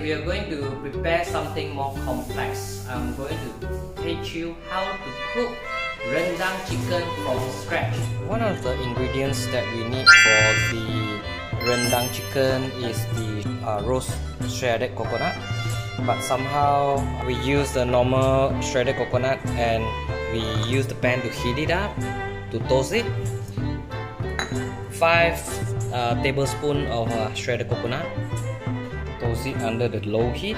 Today we are going to prepare something more complex. I'm going to teach you how to cook rendang chicken from scratch. One of the ingredients that we need for the rendang chicken is the roast shredded coconut, but somehow we use the normal shredded coconut and we use the pan to heat it up to toast it. 5 tablespoons of shredded coconut. Toast it under the low heat.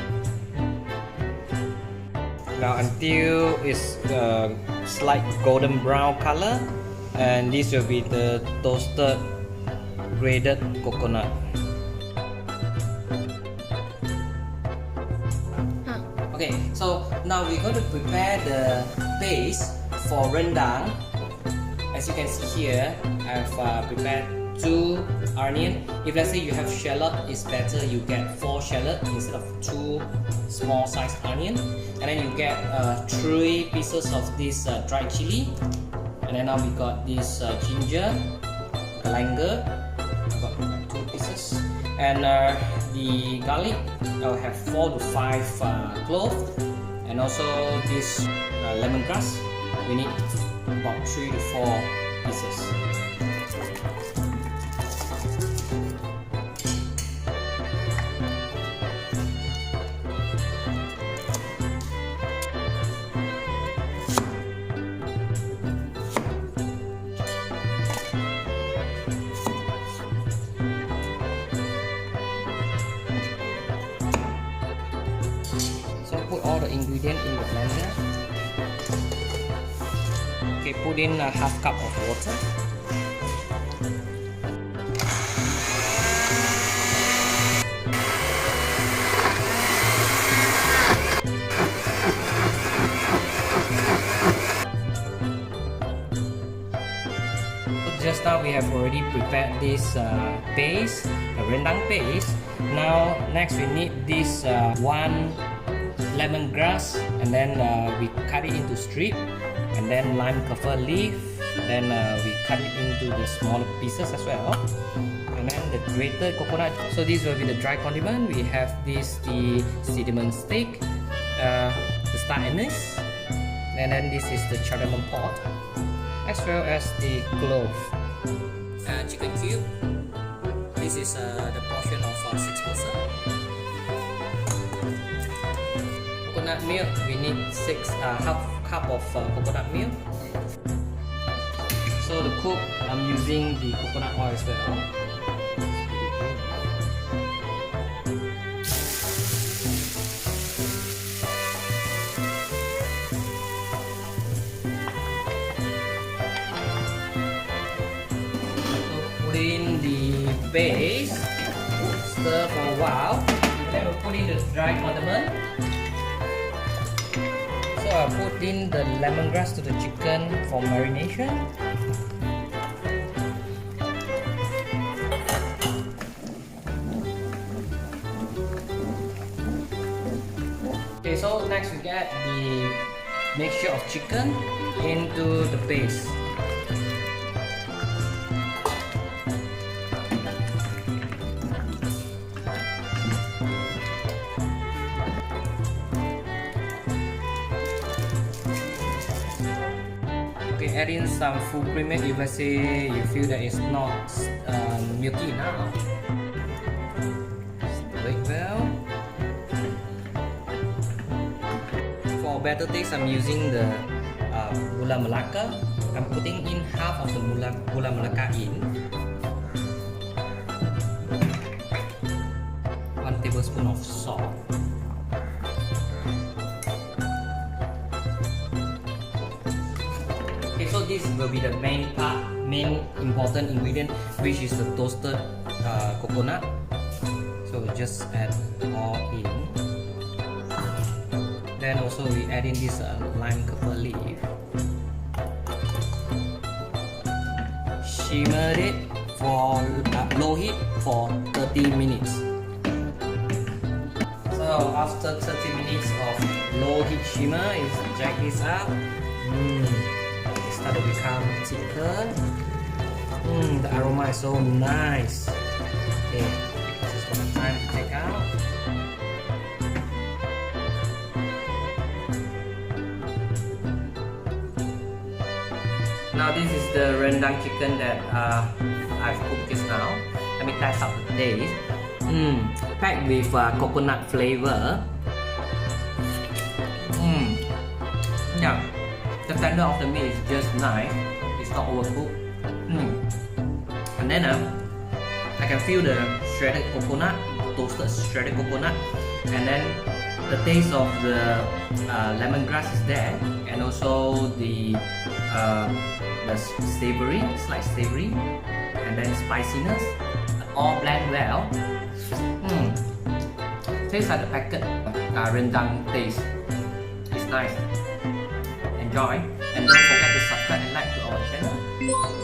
Now until it's slight golden brown color, and this will be the toasted grated coconut. Okay, so now we're going to prepare the base for rendang. As you can see here, I've prepared 2 onion. If let's say you have shallot, it's better you get 4 shallot instead of 2 small sized onion. And then you get 3 pieces of this dried chili. And then now we got this ginger, galangal. I got 2 pieces. And the garlic, I'll have 4 to 5 cloves. And also this lemongrass, we need about 3 to 4 pieces. Put all the ingredients in the blender. Okay, put in a half cup of water. Just now we have already prepared this paste, the rendang paste. Now next we need this 1 lemongrass, and then we cut it into strip, and then lime kaffir leaf, then we cut it into the smaller pieces as well, and then the grated coconut. So this will be the dry condiment. We have this, the cinnamon stick, the star anise, and then this is the cardamom pod, as well as the clove. Chicken cube, this is the portion of 6%. Coconut milk, we need half cup of coconut milk. So to cook, I'm using the coconut oil as well. So put in the base, stir for a while, then we'll put in the dry condiment. So I put in the lemongrass to the chicken for marination. Okay, so next we get the mixture of chicken into the base. Add in some full cream if let's say you feel that it's not milky enough. Stir it well. For better taste, I'm using the gula melaka. I'm putting in half of the gula melaka in. 1 tablespoon of salt. So this will be the main important ingredient, which is the toasted coconut. So we just add all in. Then also we add in this lime kaffir leaf. Simmer it for low heat for 30 minutes. So after 30 minutes of low heat simmer, you check this out. Start to become thicker. The aroma is so nice. Okay, this is one time to take out. this is the rendang chicken that I've cooked just now. Let me test out the taste. Packed with coconut flavor. Yeah, the tender of the meat is just nice. It's not overcooked. And then I can feel the shredded coconut, toasted shredded coconut, and then the taste of the lemongrass is there, and also the savory, slight savory, and then spiciness, all blend well. Tastes like the packet rendang taste. It's nice. Enjoy, and don't forget to subscribe and like to our channel.